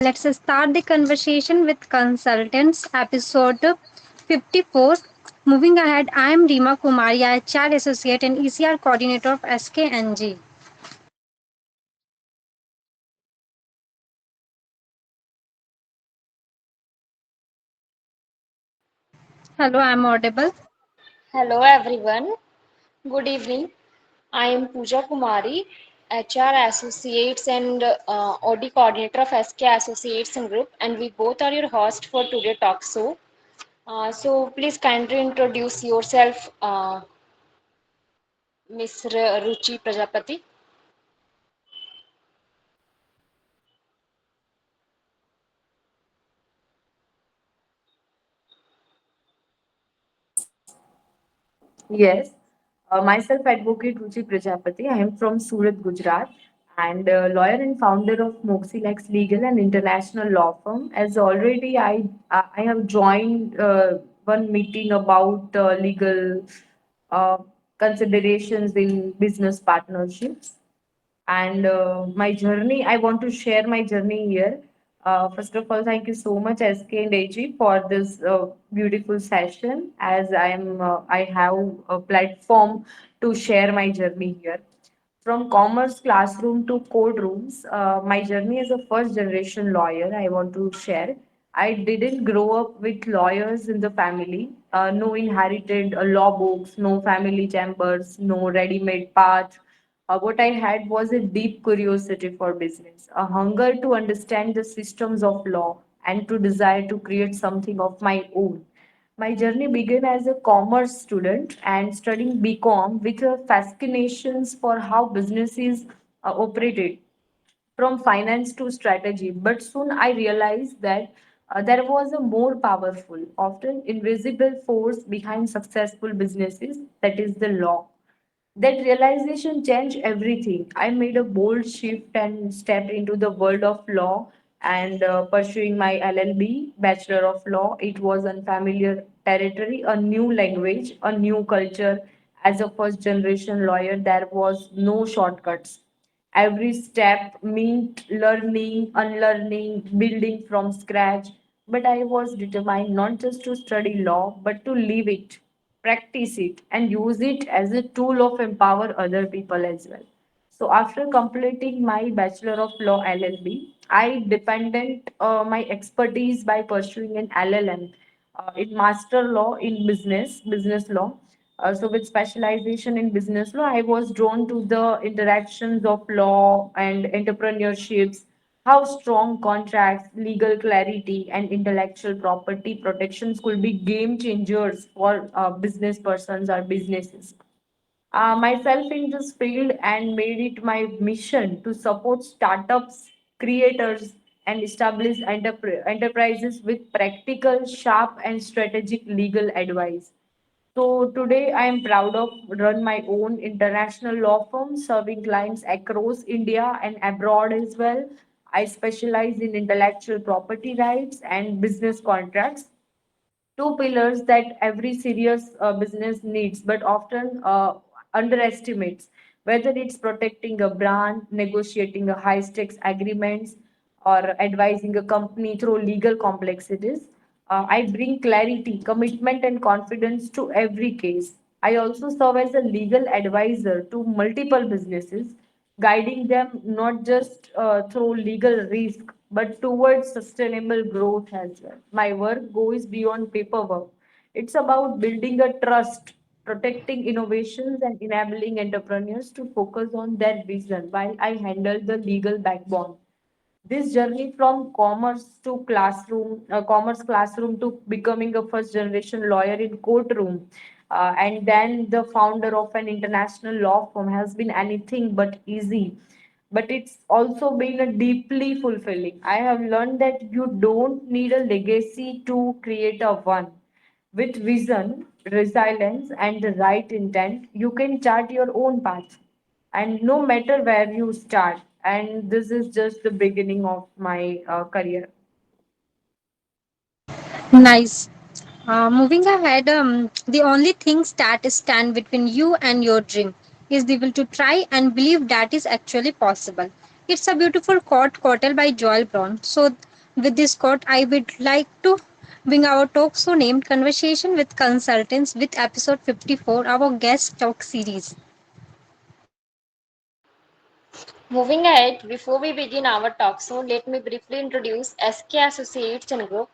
Let's start the conversation with consultants, episode 54. Moving ahead, I am Rima Kumari, HR Associate and ECR Coordinator of SKNG. Hello, I am audible. Hello everyone. Good evening. I am Pooja Kumari, HR Associates and OD Coordinator of SK Associates and Group, and we both are your host for today talk show. So please kindly introduce yourself, Miss Ruchi Prajapati. Yes, myself, Advocate Ruchi Prajapati. I am from Surat, Gujarat, and lawyer and founder of Moksilex Legal, an international law firm. As already I have joined one meeting about legal uh, considerations in business partnerships and my journey. I want to share my journey here. First of all, thank you so much, SK and AG, for this beautiful session. As I have a platform to share my journey here. From commerce classroom to courtrooms, my journey as a first generation lawyer, I want to share. I didn't grow up with lawyers in the family, no inherited law books, no family chambers, no ready made path. What I had was a deep curiosity for business, a hunger to understand the systems of law, and to desire to create something of my own. My journey began as a commerce student and studying BCom with a fascinations for how businesses operated from finance to strategy. But soon I realized that there was a more powerful, often invisible force behind successful businesses, that is the law. That realization changed everything. I made a bold shift and stepped into the world of law and pursuing my LLB, Bachelor of Law. It was unfamiliar territory, a new language, a new culture. As a first generation lawyer, there was no shortcuts. Every step meant learning, unlearning, building from scratch. But I was determined not just to study law, but to live it, practice it, and use it as a tool of empower other people as well. So after completing my Bachelor of Law LLB, I depended my expertise by pursuing an LLM in Master Law in Business Law. So with specialization in business law, I was drawn to the interactions of law and entrepreneurships, how strong contracts, legal clarity, and intellectual property protections could be game changers for business persons or businesses. Myself in this field and made it my mission to support startups, creators, and establish enterprises with practical, sharp, and strategic legal advice. So today I am proud of run my own international law firm serving clients across India and abroad as well. I specialize in intellectual property rights and business contracts, two pillars that every serious business needs but often underestimates, whether it's protecting a brand, negotiating a high stakes agreements, or advising a company through legal complexities. I bring clarity, commitment, and confidence to every case. I also serve as a legal advisor to multiple businesses, guiding them not just through legal risk but towards sustainable growth as well. My work goes beyond paperwork. It's about building a trust, protecting innovations, and enabling entrepreneurs to focus on their vision while I handle the legal backbone. This journey from commerce classroom to becoming a first generation lawyer in courtroom, and then the founder of an international law firm has been anything but easy. But it's also been a deeply fulfilling. I have learned that you don't need a legacy to create a one. With vision, resilience, and the right intent, you can chart your own path, and no matter where you start. And this is just the beginning of my career. Nice. Moving ahead, the only things that stand between you and your dream is the will to try and believe that is actually possible. It's a beautiful quote quoted by Joel Brown. So, With this quote, I would like to bring our talk show named Conversation with Consultants with episode 54, our guest talk series. Moving ahead, before we begin our talk show, let me briefly introduce SK Associates and Group.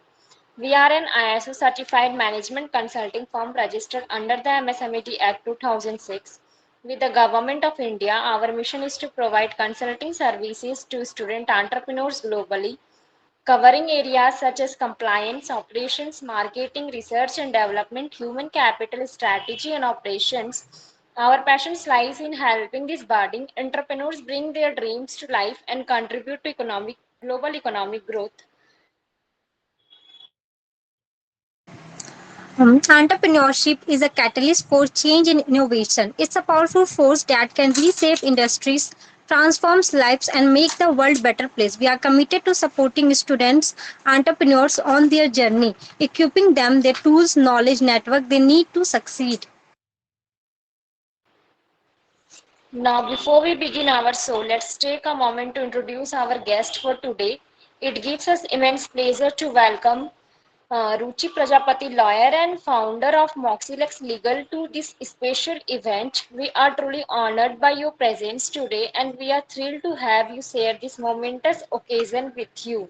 We are an ISO certified management consulting firm registered under the MSMED Act 2006. With the Government of India, our mission is to provide consulting services to student entrepreneurs globally, covering areas such as compliance, operations, marketing, research and development, human capital strategy, and operations. Our passion lies in helping these budding entrepreneurs bring their dreams to life and contribute to global economic growth. Entrepreneurship is a catalyst for change and innovation. It's a powerful force that can reshape industries, transforms lives, and make the world a better place. We are committed to supporting students, entrepreneurs on their journey, equipping them the tools, knowledge, network they need to succeed. Now, before we begin our show, let's take a moment to introduce our guest for today. It gives us immense pleasure to welcome Ruchi Prajapati, lawyer and founder of Moksilex Legal, to this special event. We are truly honored by your presence today and we are thrilled to have you share this momentous occasion with you.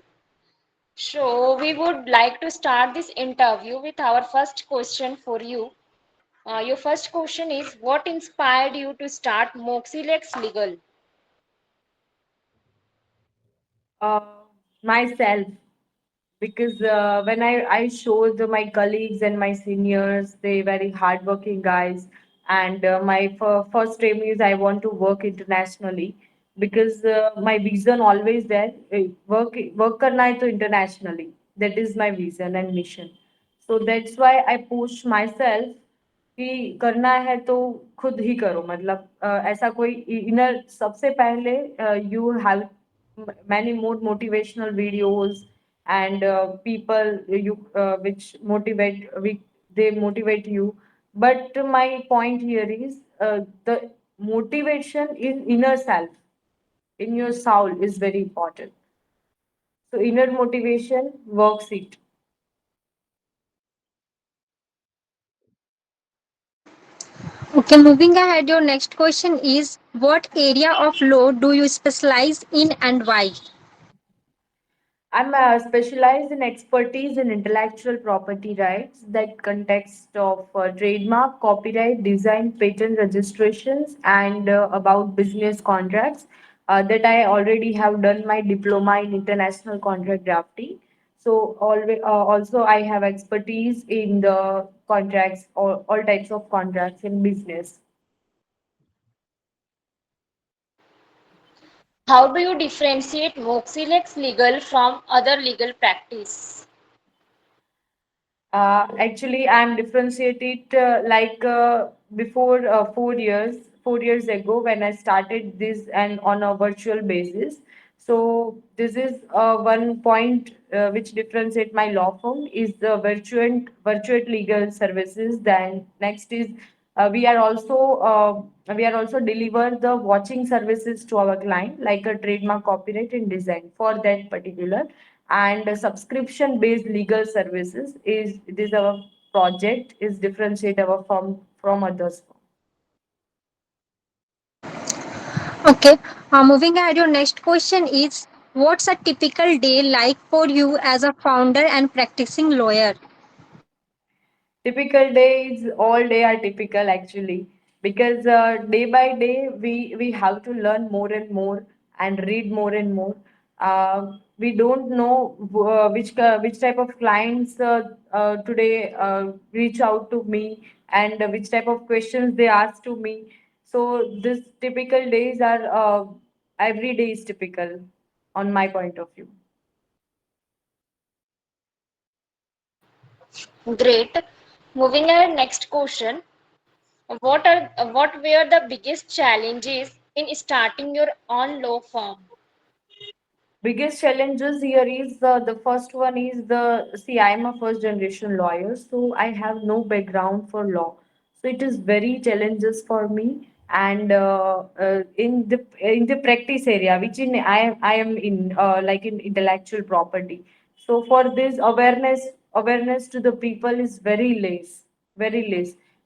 So, we would like to start this interview with our first question for you. Your first question is, what inspired you to start Moxilex Legal? Uh, Myself, because when I showed my colleagues and my seniors, they very hardworking guys, and my first aim is I want to work internationally because my vision always there work करना है तो internationally. That is my vision and mission. So that's why I push myself कि करना है तो खुद ही करो, मतलब ऐसा कोई इनर सबसे पहले you have many more motivational videos and people you which motivate they motivate you, but my point here is the motivation in inner self, in your soul is very important. So inner motivation works it. Okay, moving ahead, your next question is, what area of law do you specialize in and why? I'm specialized in expertise in intellectual property rights, that context of trademark, copyright, design, patent registrations, and about business contracts. That I already have done my diploma in international contract drafting. So also I have expertise in the contracts, all types of contracts in business. How do you differentiate Moxilex Legal from other legal practice? Actually, I'm differentiated before 4 years, 4 years ago when I started this and on a virtual basis. So this is one point which differentiate my law firm is the virtual legal services. Then next is we are also deliver the watching services to our client like a trademark, copyright, and design for that particular, and subscription based legal services is it is our project is differentiate our firm from others. Okay, moving ahead, your next question is, what's a typical day like for you as a founder and practicing lawyer? Typical days, all day are typical actually, because day by day we have to learn more and more and read more and more. We don't know which type of clients today reach out to me, and which type of questions they ask to me. So this typical days are every day is typical on my point of view. Great. Moving ahead, next question. What were the biggest challenges in starting your own law firm? Biggest challenges here is the first one is the see I'm a first generation lawyer, so I have no background for law, so it is very challenges for me. and in the practice area, which in I am in, like in intellectual property. So for this awareness to the people is very less.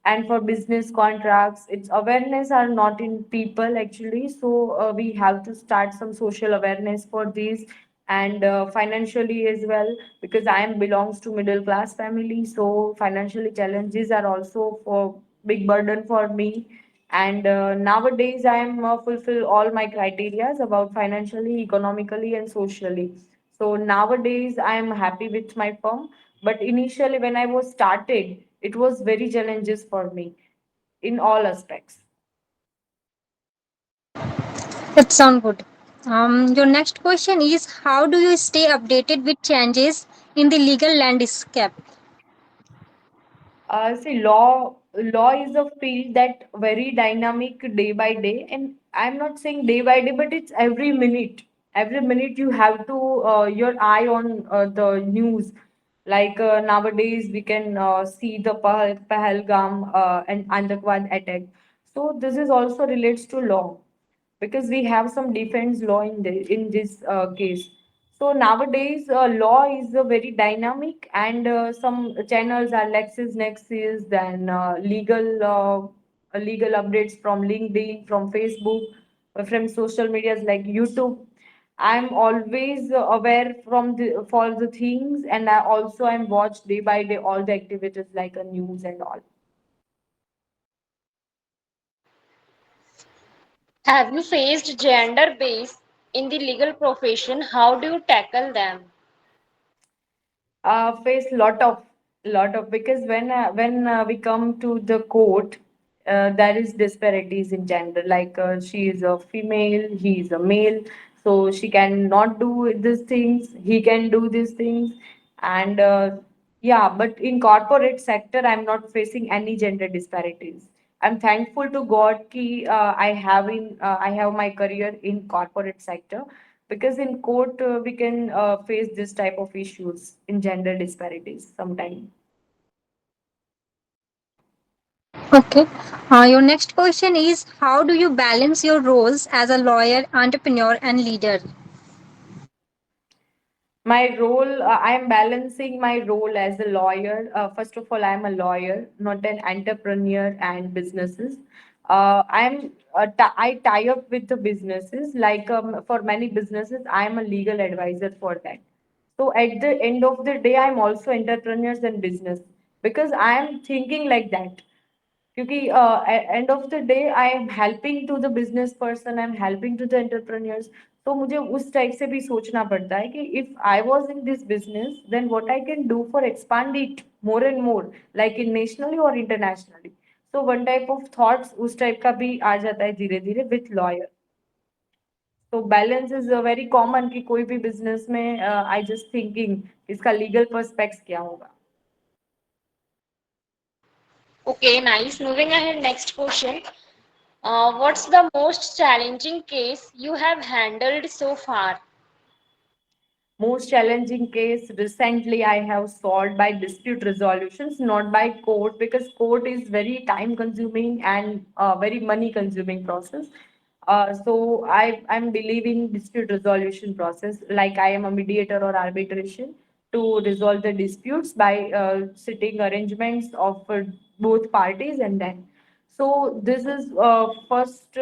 And for business contracts, its awareness are not in people actually. So we have to start some social awareness for these, and financially as well, because I am belongs to middle class family. So financially challenges are also for big burden for me. And nowadays I am fulfill all my criterias about financially, economically, and socially. So nowadays I am happy with my firm, but initially when I was started, it was very challenges for me in all aspects. That sounds good. Your next question is, how do you stay updated with changes in the legal landscape? See, law is a field that very dynamic day by day, and I'm not saying day by day, but it's every minute. Every minute you have to your eye on the news. Like nowadays, we can see the Pahalgam and Andakwad attack. So this is also relates to law, because we have some defense law in this case. So nowadays, law is very dynamic, and some channels are LexisNexis, then legal updates from LinkedIn, from Facebook, from social medias like YouTube. I'm always aware from the for the things, and I also am watch day by day all the activities like a news and all. Have you faced gender base in the legal profession? How do you tackle them? Face lot of, because when we come to the court, there is disparities in gender, like she is a female, he is a male, so she cannot do these things, he can do these things. And yeah, but in corporate sector I'm not facing any gender disparities. I'm thankful to God ki I have my career in corporate sector, because in court we can face this type of issues in gender disparities sometimes. Okay. Your next question is, how do you balance your roles as a lawyer, entrepreneur, and leader? My role, I am balancing my role as a lawyer. First of all, I am a lawyer, not an entrepreneur and businesses. I tie up with the businesses, like for many businesses I am a legal advisor for that. So at the end of the day, I'm also entrepreneurs and business, because I am thinking like that. क्योंकि end of the day I am helping to the business person, I am helping to the entrepreneurs. तो मुझे उस type से भी सोचना पड़ता है कि if I was in this business, then what I can do for expand it more and more, like in nationally और internationally. So one type of thoughts उस टाइप का भी आ जाता है धीरे धीरे विथ लॉयर. तो बैलेंस इज वेरी कॉमन कि कोई भी बिजनेस में आई जस्ट थिंकिंग इसका लीगल पर्सपेक्ट्स क्या होगा. Okay, nice. Moving ahead, next question. What's the most challenging case you have handled so far? Most challenging case recently I have solved by dispute resolutions, not by court, because court is very time consuming and very money consuming process. I'm believing dispute resolution process, like I am a mediator or arbitration to resolve the disputes by sitting arrangements of both parties. And then so this is first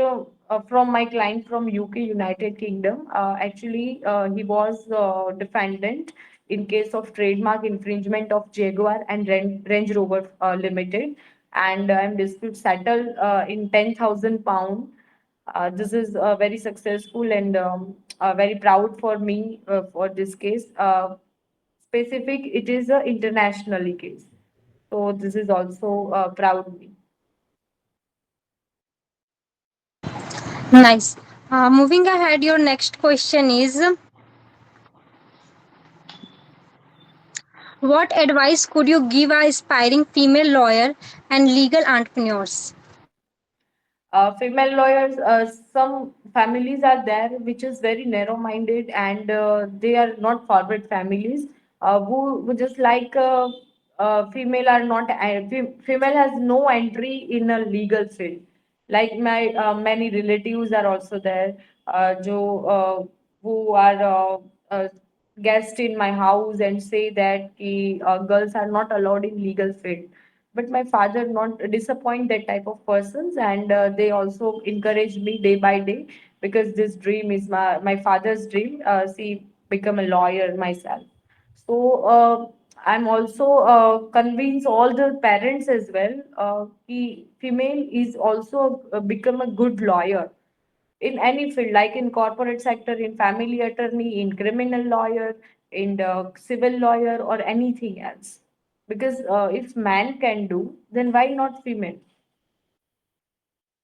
from my client from UK, United Kingdom. Actually, he was defendant in case of trademark infringement of Jaguar and Range Rover Limited, and I'm dispute settled in £10,000. This is very successful, and very proud for me for this case. Specific, it is a internationally case, so this is also proud me. Nice. Moving ahead, your next question is, what advice could you give a aspiring female lawyer and legal entrepreneurs? Female lawyers, some families are there which is very narrow minded, and they are not forward families, who just like female are not female has no entry in a legal field. Like my many relatives are also there, who are guests in my house and say that girls are not allowed in legal field. But my father not disappoint that type of persons, and they also encourage me day by day, because this dream is my father's dream. See, become a lawyer myself. So I'm also convince all the parents as well. Female is also become a good lawyer in any field, like in corporate sector, in family attorney, in criminal lawyer, in the civil lawyer, or anything else. Because if man can do, then why not female?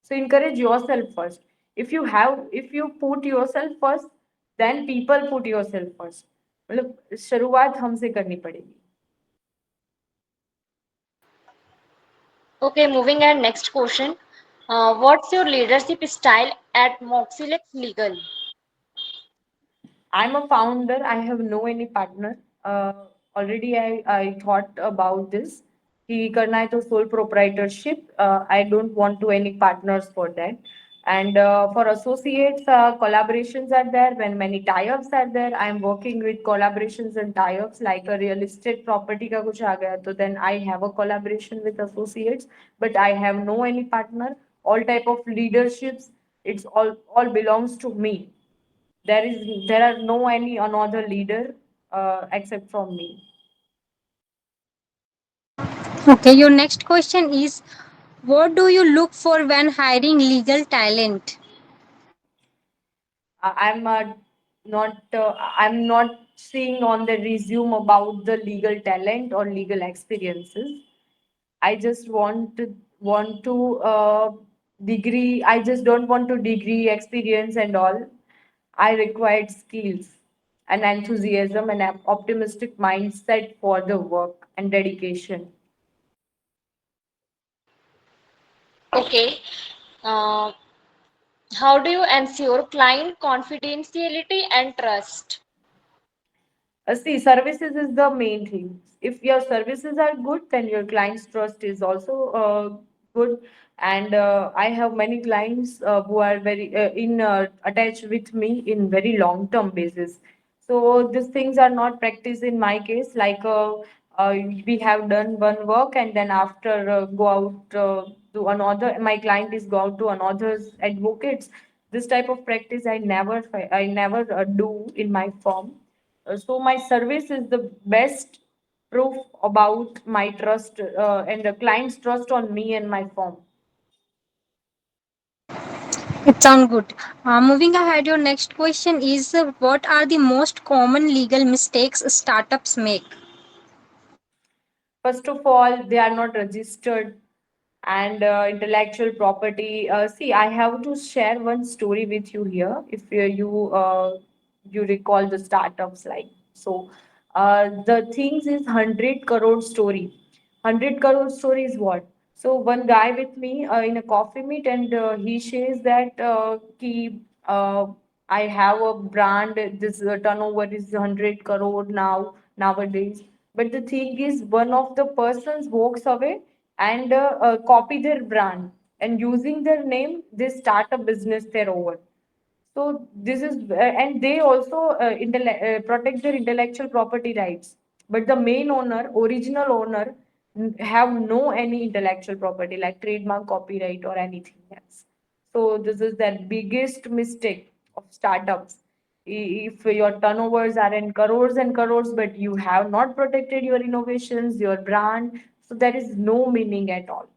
So encourage yourself first. If you put yourself first, then people put yourself first. मतलब शुरुआत हमसे करनी पड़ेगी. Okay, moving at next question. What's your leadership style at Moxilex Legal? I'm a founder. I have no any partner. Already I thought about this. कि करना है तो sole proprietorship. I don't want to any partners for that. And for associates, collaborations are there. When many tie-ups are there, I'm working with collaborations and tie-ups. Like a real estate property का कुछ आ गया, तो then I have a collaboration with associates. But I have no any partner. All type of leaderships, it's all belongs to me. There are no any another leader except from me. Okay, your next question is, what do you look for when hiring legal talent? I'm not I'm not seeing on the resume about the legal talent or legal experiences. I just want to degree. I just don't want to degree experience and all. I required skills and enthusiasm and an optimistic mindset for the work and dedication. Okay. Uh, how do you ensure client confidentiality and trust? See, services is the main thing. If your services are good, then your client's trust is also good. And I have many clients who are very in attached with me in very long term basis. So these things are not practiced in my case. Like we have done one work, and then after go out to another. My client is go out to another's advocates. This type of practice I never do in my firm. So my service is the best proof about my trust and the client's trust on me and my firm. It sounds good. Moving ahead, your next question is, what are the most common legal mistakes startups make? First of all, they are not registered, and intellectual property. See, I have to share one story with you here. If you recall the startups, like so, the things is 100 crore story. 100 crore story is what? So one guy with me in a coffee meet, and he says that I have a brand. This turnover is 100 crore nowadays. But the thing is, one of the persons walks away and copy their brand, and using their name, they start a business there over. So this is, and they also protect their intellectual property rights. But the main owner, original owner, have no any intellectual property like trademark, copyright, or anything else. So this is the biggest mistake of startups. If your turnovers are in crores and crores, but you have not protected your innovations, your brand, so there is no meaning at all.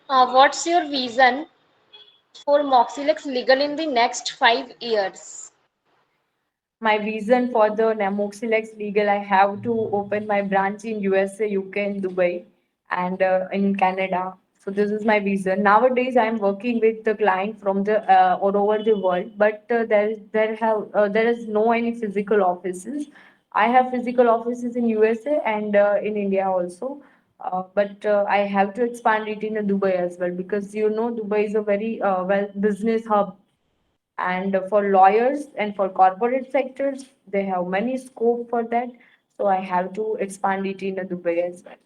What's your vision for Moxilex Legal in the next 5 years? My vision for the Moxilex Legal, I have to open my branch in USA, UK, and Dubai, and in Canada. So this is my vision. Nowadays, I am working with the client from the all over the world, but there is no any physical offices. I have physical offices in USA and in India also. But I have to expand it in Dubai as well, because you know Dubai is a very well business hub, and for lawyers and for corporate sectors, they have many scope for that. So I have to expand it in Dubai as well.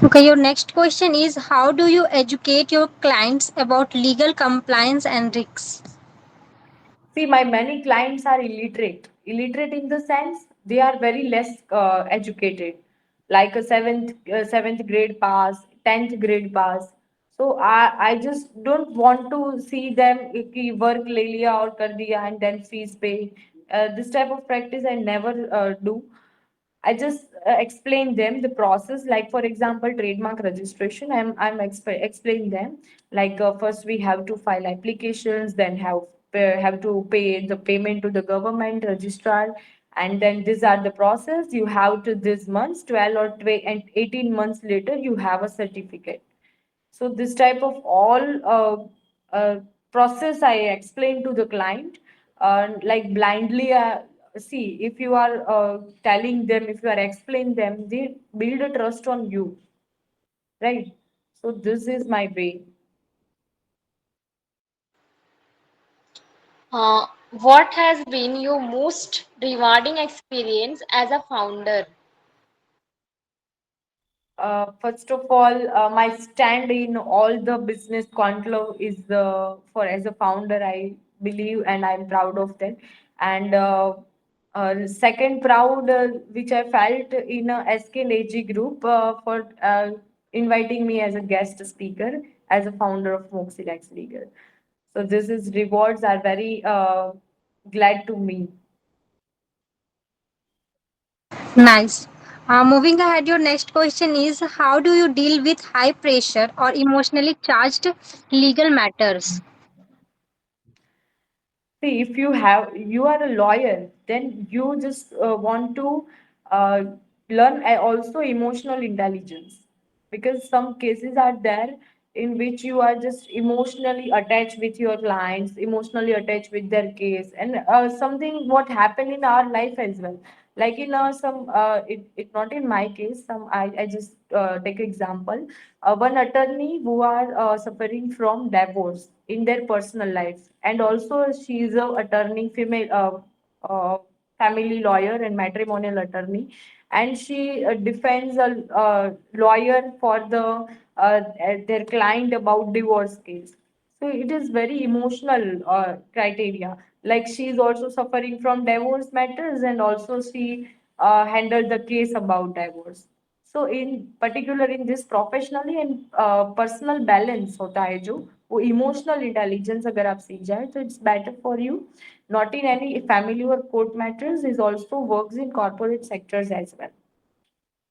Okay, your next question is how do you educate your clients about legal compliance and risks? See, my many clients are illiterate. Illiterate in the sense they are very less educated, like a seventh grade pass, 10th grade pass. So I just don't want to see them कि work ले लिया और कर दिया and then fees pay. This type of practice I never do. I just explain them the process. Like for example, trademark registration. Explain them. Like first we have to file applications, then have to pay the payment to the government registrar, and then these are the process. You have to this months 18 months later you have a certificate. So this type of all process I explain to the client, like blindly. See, if you are telling them, if you are explaining them, they build a trust on you, right? So this is my way. What has been your most rewarding experience as a founder? First of all, my stand in all the business conclave is for as a founder, I believe and I'm proud of that. And second, proud which I felt in a SK and AG group for inviting me as a guest speaker as a founder of Moksilex Legal. So this is rewards are very glad to me. Nice. Moving ahead, your next question is how do you deal with high pressure or emotionally charged legal matters? See, if you are a lawyer, then you just want to uh, learn also emotional intelligence, because some cases are there in which you are just emotionally attached with your clients, emotionally attached with their case, and something what happened in our life as well. Like in some, it not in my case. I just take example. One attorney who are suffering from divorce in their personal life, and also she is a attorney, female family lawyer and matrimonial attorney, and she defends a lawyer for their client about divorce case. So it is very emotional criteria. Like she is also suffering from divorce matters, and also she handled the case about divorce. So in particular in this professionally and personal balance होता है जो वो emotional intelligence अगर आप सीख जाए तो it's better for you. Not in any family or court matters, is also works in corporate sectors as well.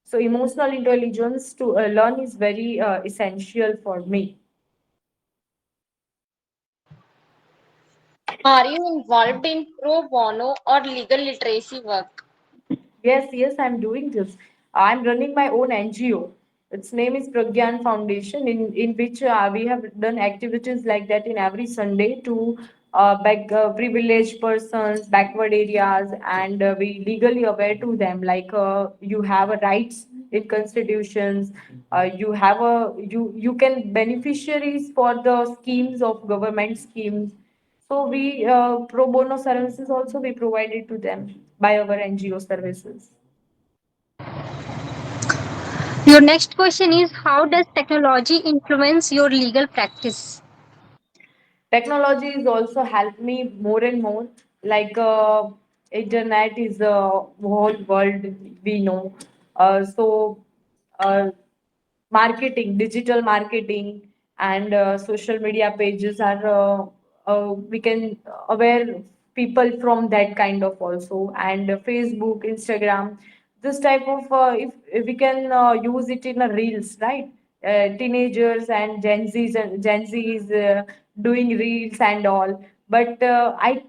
So emotional intelligence to learn is very essential for me. Are you involved in pro bono or legal literacy work? Yes, I'm doing this. I'm running my own NGO. Its name is Pragyan Foundation, in which we have done activities like that in every Sunday to privileged persons, backward areas, and we legally aware to them. Like you have a rights in constitutions, you can beneficiaries for the schemes of government schemes. So we pro bono services also we provided to them by our NGO services. Your next question is how does technology influence your legal practice? Technology is also helped me more and more. Like internet is the whole world we know. So uh, marketing, digital marketing, and social media pages are we can aware people from that kind of also, and Facebook, Instagram, this type of if we can use it in a reels, right? Teenagers and Gen Z's doing reels and all. But I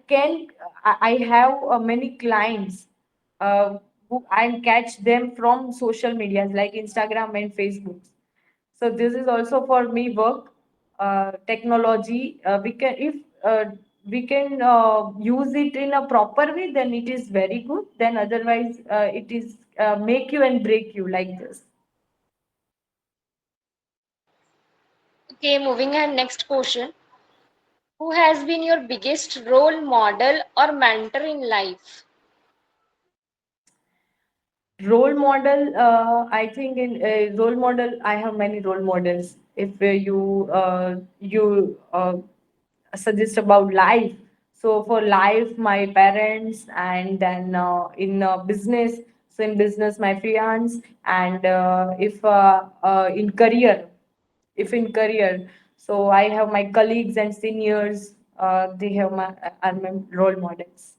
have many clients who I catch them from social medias like Instagram and Facebook. So this is also for me work. Technology we can if we can use it in a proper way, then it is very good. Then otherwise it is make you and break you like this. Okay, moving on, next question. Who has been your biggest role model or mentor in life? Role model, I think in role model, I have many role models. If you suggest about life, so for life, my parents, and then in business, so in business, my fiance, and if in career, if in career, so I have my colleagues and seniors. They have my are my role models.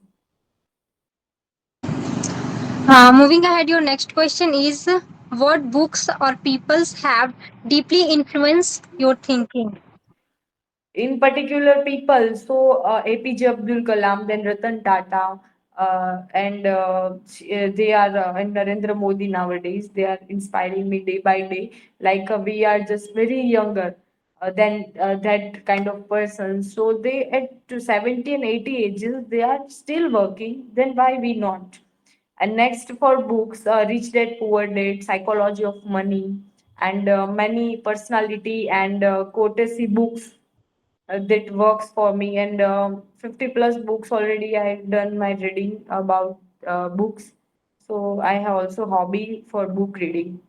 Moving ahead, your next question is what books or peoples have deeply influenced your thinking? In particular people, so APJ Abdul Kalam, then Ratan Tata, and they are and Narendra Modi nowadays. They are inspiring me day by day. Like we are just very younger than that kind of person. So they at to 70 and 80 ages, they are still working. Then why we not? And next for books, Rich Dad Poor Dad, Psychology of Money, and many personality and courtesy books that works for me. And 50 plus books already I've done my reading about books. So I have also hobby for book reading.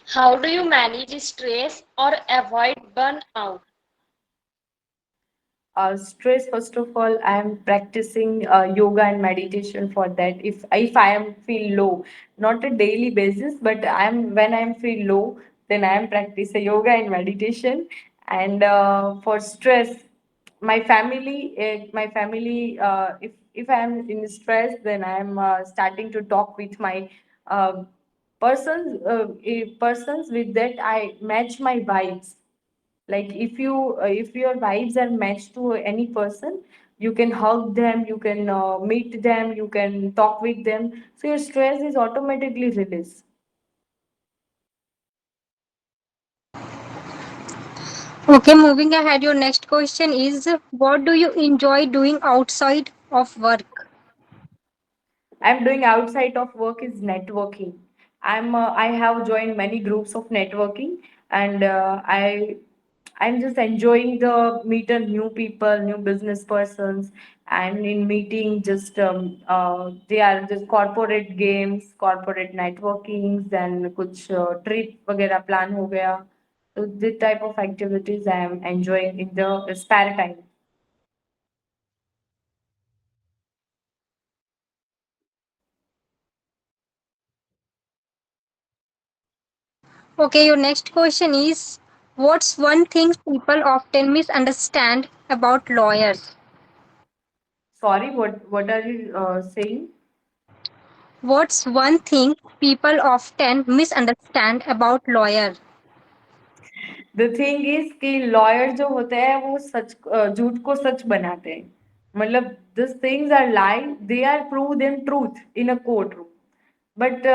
How do you manage stress or avoid burnout? Stress, first of all, I am practicing yoga and meditation for that. If I am feel low, not a daily basis, but I'm when I am feel low, then I am practicing yoga and meditation. And for stress, my family, if I am in stress, then I am starting to talk with my uh, persons with that I match my vibes. Like if your vibes are matched to any person, you can hug them, you can meet them, you can talk with them, so your stress is automatically released. Okay, moving ahead, your next question is what do you enjoy doing outside of work? I'm doing outside of work is networking. I have joined many groups of networking, and I'm just enjoying the meet a new people, new business persons, and in meeting just they are just corporate games, corporate networkings, and कुछ trip वगैरह plan हो गया. So this type of activities I am enjoying in the spare time. Okay, your next question is what's one thing people often misunderstand about lawyers? Sorry, what are you saying? What's one thing people often misunderstand about lawyer? The thing is कि lawyer जो होते हैं वो सच झूठ को सच बनाते हैं. मतलब this things are lie, they are prove them truth in a court room, but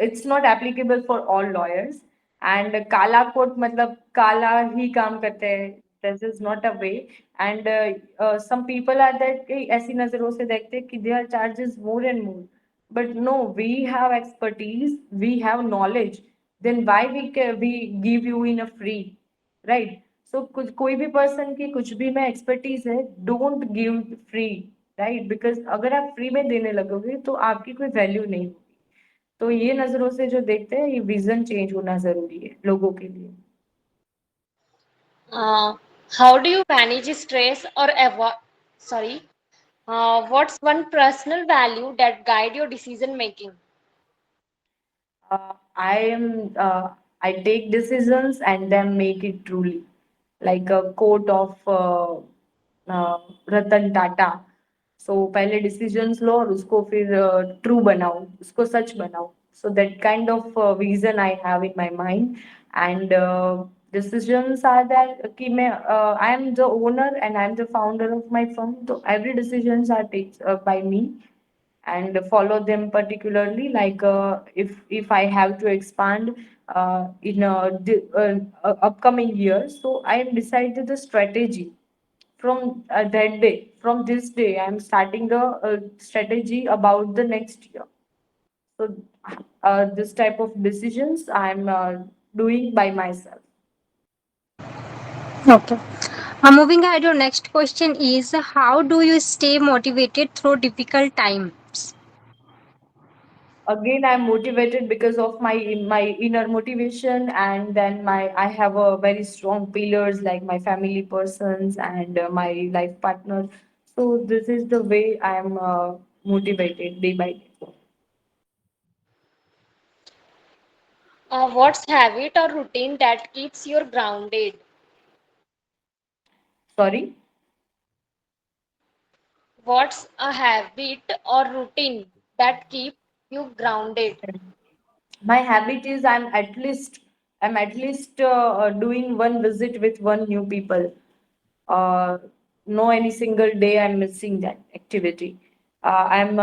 it's not applicable for all lawyers. And काला कोट मतलब काला ही काम करते हैं, this is not a way. And some people are that कि ऐसी नजरों से देखते हैं कि they are charges more and more, but no, we have expertise, we have knowledge, then why we give you in a free, right? So कुछ कोई भी पर्सन की कुछ भी में एक्सपर्टीज है, don't give free, right? Because अगर आप फ्री में देने लगोगे तो आपकी कोई वैल्यू नहीं होगी. तो ये नजरों से जो देखते हैं, ये विजन चेंज होना जरूरी है लोगों के लिए. Uh, how do you manage stress or avoid? Sorry. What's one personal value that guide your decision making? I am I take decisions and then make it truly. Like a quote of Ratan Tata. सो पहले decisions लो और उसको फिर true बनाओ, उसको सच बनाओ. So that kind of vision I have in my mind. And decisions are that कि मैं I am the owner and I am the founder of my firm, so every decisions are taken by me and follow them particularly. Like if I have to expand in upcoming year, so I have decided the strategy from that day. From this day, I am starting the strategy about the next year. So this type of decisions I am doing by myself. Okay. Moving ahead, your next question is how do you stay motivated through difficult times? Again, I'm motivated because of my inner motivation, and then my I have a very strong pillars like my family persons and my life partner. So this is the way I am motivated day by day. What's habit or routine that keeps you grounded? Sorry. What's a habit or routine that keep you grounded? My habit is I'm at least doing one visit with one new people. uh, no any single day I'm missing that activity. I'm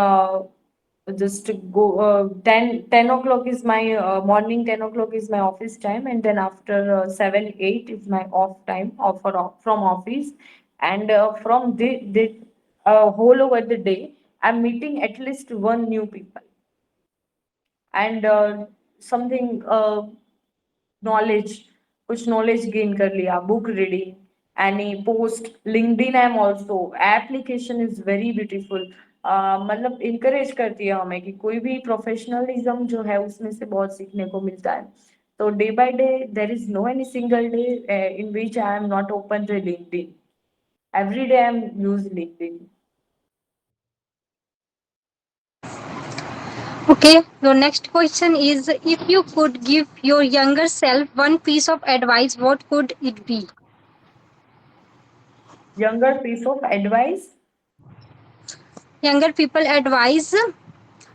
just go 10 o'clock is my morning, 10 o'clock is my office time, and then after 7 8 is my off time from office. And from the whole over the day I'm meeting at least one new people, and something knowledge, कुछ knowledge gain कर लिया, book reading, any post, LinkedIn I'm also, application is very beautiful. मतलब encourage करती है हमें कि कोई भी प्रोफेशनलिज्म जो है उसमें से बहुत सीखने को मिलता है. तो day by day there is no any single day in which I am not open to LinkedIn. Every day I'm use LinkedIn. Okay, your next question is, if you could give your younger self one piece of advice, what could it be? Younger piece of advice. Younger people advise,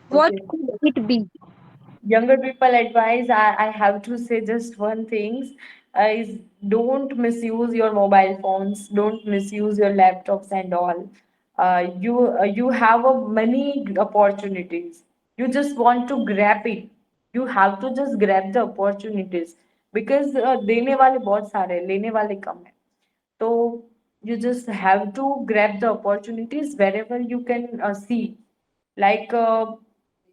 what Okay. could it be? Younger people advice, I have to say just one thing, is don't misuse your mobile phones, don't misuse your laptops and all. You have a many opportunities, you just want to grab it. You have to just grab the opportunities, because देने वाले बहुत सारे हैं, लेने वाले कम है. So you just have to grab the opportunities wherever you can see. Like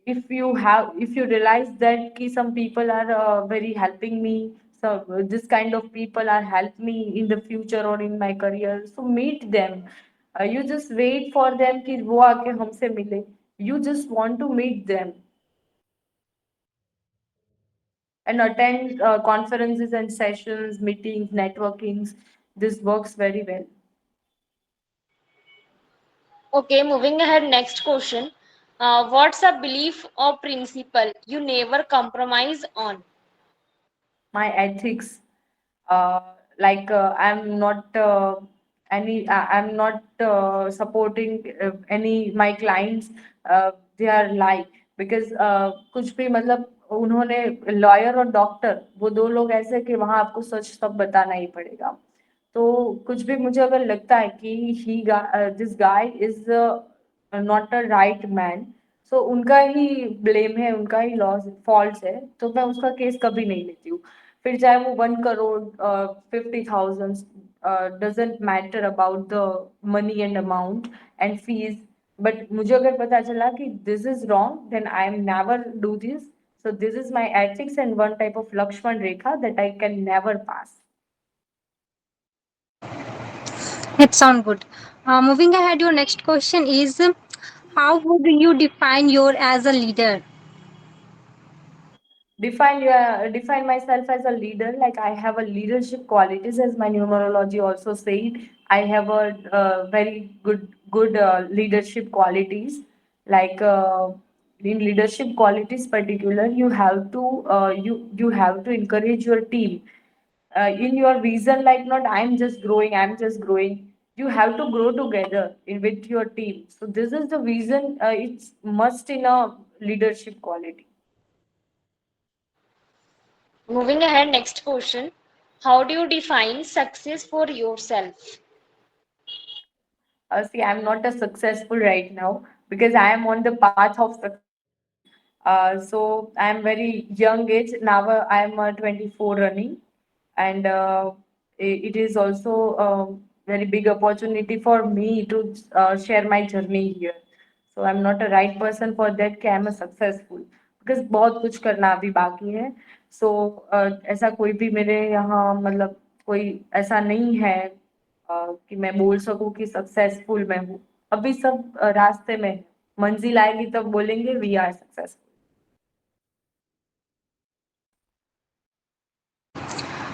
if you realize that ki some people are very helping me, so this kind of people are help me in the future or in my career, so meet them. You just wait for them कि वो आके हमसे मिले. You just want to meet them and attend conferences and sessions, meetings, networkings. This works very well. Okay, moving ahead, next question. What's a belief or principle you never compromise on? My ethics, uh, like I'm not I'm not supporting any my clients. They are lie because कुछ भी मतलब उन्होंने lawyer और doctor वो दो लोग ऐसे कि वहां आपको सच सब बताना ही पड़ेगा. तो कुछ भी मुझे अगर लगता है कि he this guy is not a right man, so उनका ही ब्लेम है, उनका ही लॉस फॉल्ट है, तो मैं उसका केस कभी नहीं लेती हूँ. फिर चाहे वो 1 crore 50,000, doesn't matter about the money and amount and fees. But मुझे अगर पता चला कि this is wrong then I am never do this. So this is my ethics and one type of Lakshman Rekha that I can never pass. It sounds good. Moving ahead, your next question is, how would you define your as a leader? Define myself as a leader, like I have a leadership qualities, as my numerology also said. I have a very good leadership qualities. Like in leadership qualities particular, you have to you have to encourage your team in your vision, like not I'm just growing. You have to grow together with your team. So this is the vision, it's must in a leadership quality. Moving ahead, next question. How do you define success for yourself? See, I'm not a successful right now because I am on the path of success. So I'm very young age now. I'm 24 running, and it is also a very big opportunity for me to share my journey here. So I'm not a right person for that कि I'm a successful, because बहुत कुछ करना अभी बाकी है. So ऐसा कोई भी मेरे यहाँ मतलब कोई ऐसा नहीं है कि मैं बोल सकूं कि सक्सेसफुल मैं हूँ. अभी सब रास्ते में है. मंजिल आएगी तब बोलेंगे we are successful.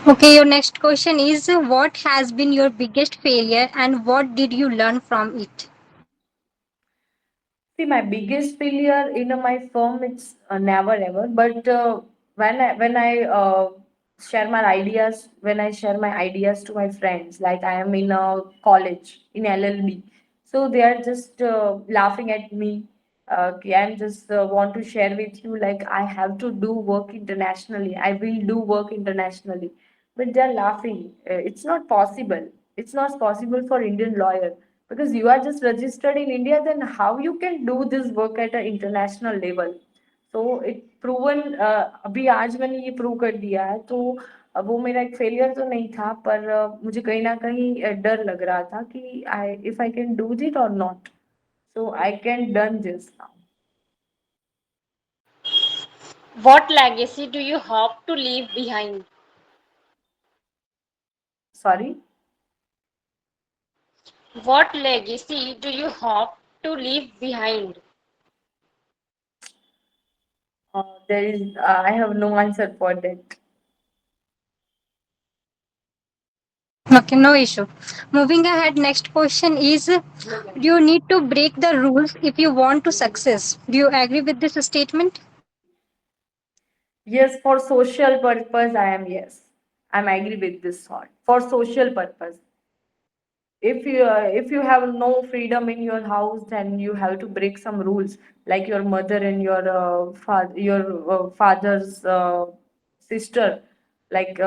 Okay, your next question is what has been your biggest failure and what did you learn from it? See, my biggest failure in my firm, it's never ever. But when I share my ideas, when I share my ideas to my friends, like I am in a college in LLB, so they are just laughing at me. Okay, I'm just want to share with you, like I have to do work internationally. I will do work internationally, but they're laughing. It's not possible. It's not possible for Indian lawyer because you are just registered in India, then how you can do this work at an international level? So it proven अभी आज मैंने ये prove कर दिया है तो वो मेरा एक फेलियर तो नहीं था पर मुझे कहीं ना कहीं डर लग रहा था कि I if I can do it और not so I can done this now What legacy do you hope to leave behind? Sorry What legacy do you hope to leave behind? there is I have no answer for that. Okay, no issue. Moving ahead, next question is do you need to break the rules if you want to success? Do you agree with this statement? Yes, for social purpose, I am yes. I'm agree with this thought. For social purpose, if you have no freedom in your house, then you have to break some rules, like your mother and your father's sister, like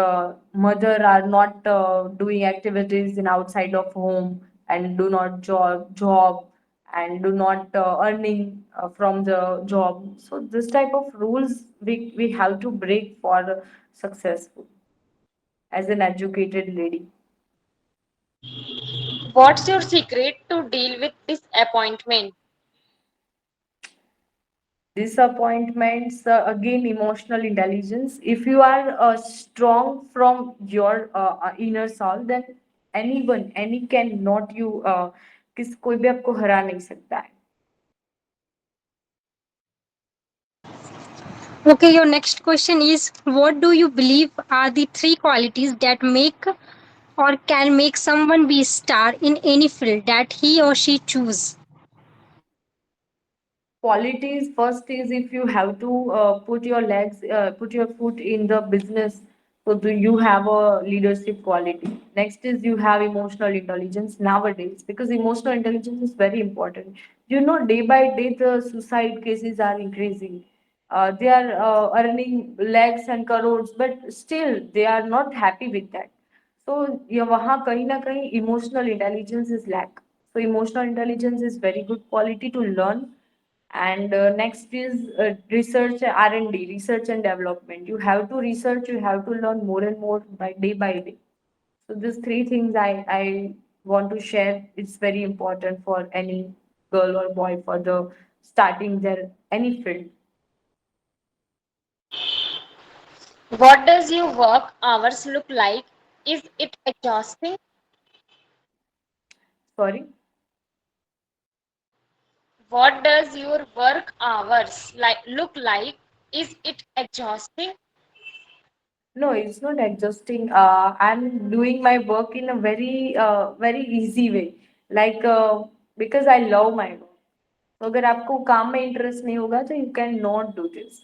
mother are not doing activities in outside of home and do not job and do not earning from the job. So this type of rules we have to break for successful as an educated lady. What's your secret to deal with disappointment? Disappointments, again, emotional intelligence. If you are strong from your inner soul, then anyone, any can not you किस कोई भी आपको हरा नहीं सकता है. Okay, your next question is what do you believe are the three qualities that make or can make someone be a star in any field that he or she choose? Qualities, first is if you have to put your foot in the business, so do you have a leadership quality. Next is you have emotional intelligence nowadays, because emotional intelligence is very important. You know, day by day the suicide cases are increasing. They are earning lakhs and crores, but still they are not happy with that. So ये वहाँ कहीं ना कहीं emotional intelligence is lack. So emotional intelligence is very good quality to learn. And next is research R&D, research and development. You have to research, you have to learn more and more by day. So these three things I want to share. It's very important for any girl or boy for the starting their any field. What does your work hours look like? Is it exhausting? Sorry. What does your work hours look like? Is it exhausting? No, it's not adjusting. I'm doing my work in a very easy way. Like because I love my work. तो अगर आपको काम में interest नहीं होगा तो you can not do this.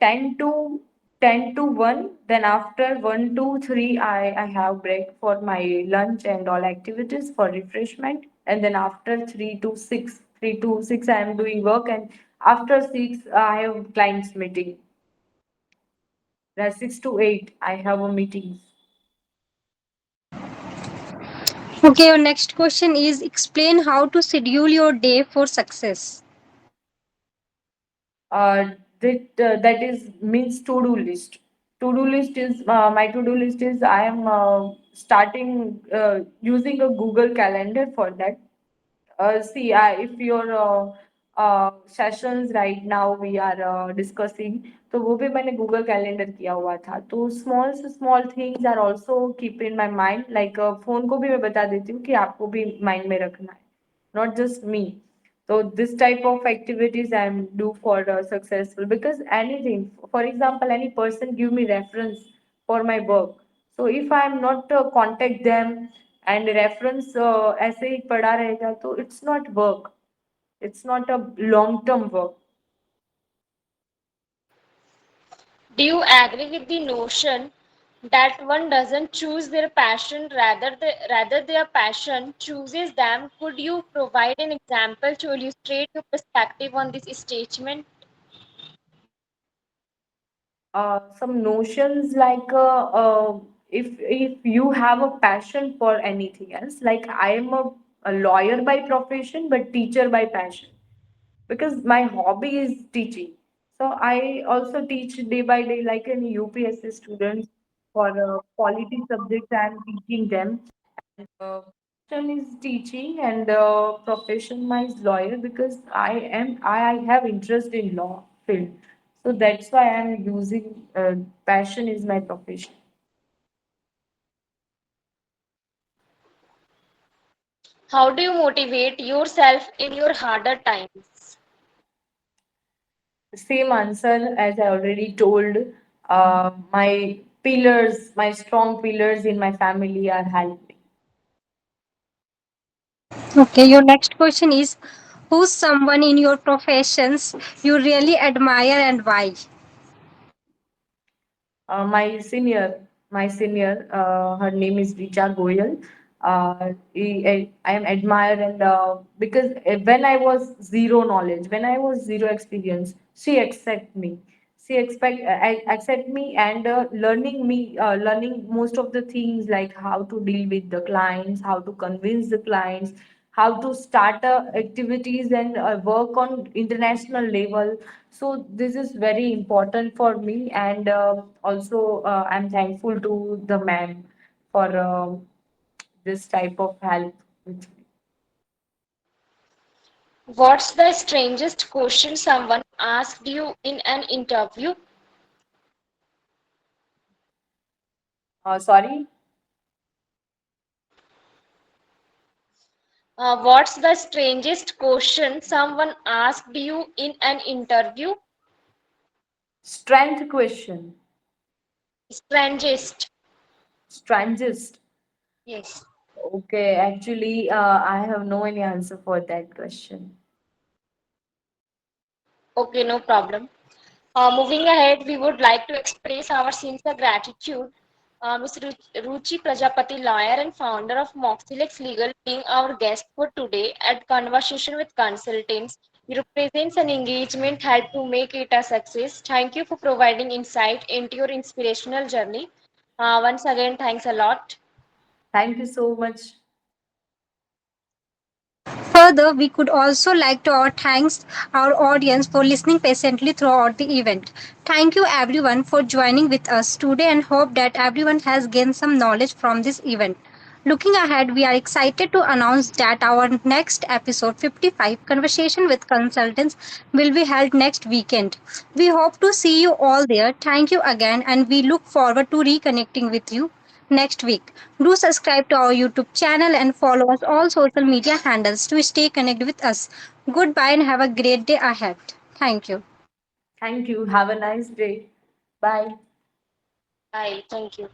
10 to 10 to 1, then after 1 to 3 I have break for my lunch and all activities for refreshment, and then after 3 to 6 I am doing work, and after 6 I have clients meeting. 6 to 8 I have a meeting. Okay, your next question is explain how to schedule your day for success. That is means to do list. To do list is my to do list is I am starting using a Google Calendar for that. See, if your sessions right now we are discussing, तो वो भी मैंने Google Calendar किया हुआ था. तो small things are also keep in my mind. Like phone को भी मैं बता देती हूँ कि आपको भी mind में रखना है, not just me. So this type of activities I do for successful, because anything, for example, any person give me reference for my work. So if I am not contact them and reference ऐसे ही पड़ा रहेगा तो it's not work. It's not a long term work. Do you agree with the notion that one doesn't choose their passion, rather their passion chooses them? Could you provide an example to illustrate your perspective on this statement? Some notions like if you have a passion for anything else, like I am a lawyer by profession but teacher by passion, because my hobby is teaching. So I also teach day by day, like in UPSC students for quality subjects. I am teaching them. Uh, Passion is teaching, and profession my is lawyer, because I have interest in law field. So that's why I'm using passion is my profession. How do you motivate yourself in your harder times? Same answer as I already told. My pillars, my strong pillars in my family are helping. Okay, your next question is, who's someone in your professions you really admire and why? My senior, her name is Richa Goyal. I am admired, and because when I was zero knowledge, when I was zero experience, she accept me. I accept me, and learning most of the things, like how to deal with the clients, how to convince the clients, how to start activities and work on international level. So this is very important for me, and also I'm thankful to the man for this type of help with me. What's the strangest question someone asked you in an interview? Sorry. What's the strangest question someone asked you in an interview? Strength question. Strangest. Strangest. Yes. Okay, actually, I have no any answer for that question. Okay, no problem. Moving ahead, we would like to express our sincere gratitude, Ms. Ruchi Prajapati, lawyer and founder of Moxilex Legal, being our guest for today at Conversation with Consultants. Your presence and engagement helped to make it a success. Thank you for providing insight into your inspirational journey. Once again, thanks a lot. Thank you so much. Further, we could also like to thanks our audience for listening patiently throughout the event. Thank you everyone for joining with us today and hope that everyone has gained some knowledge from this event. Looking ahead, we are excited to announce that our next episode 55 conversation with consultants will be held next weekend. We hope to see you all there. Thank you again and we look forward to reconnecting with you next week. Do subscribe to our YouTube channel and follow us all social media handles to stay connected with us. Goodbye and have a great day ahead. Thank you. Thank you. Have a nice day. Bye. Bye. Thank you.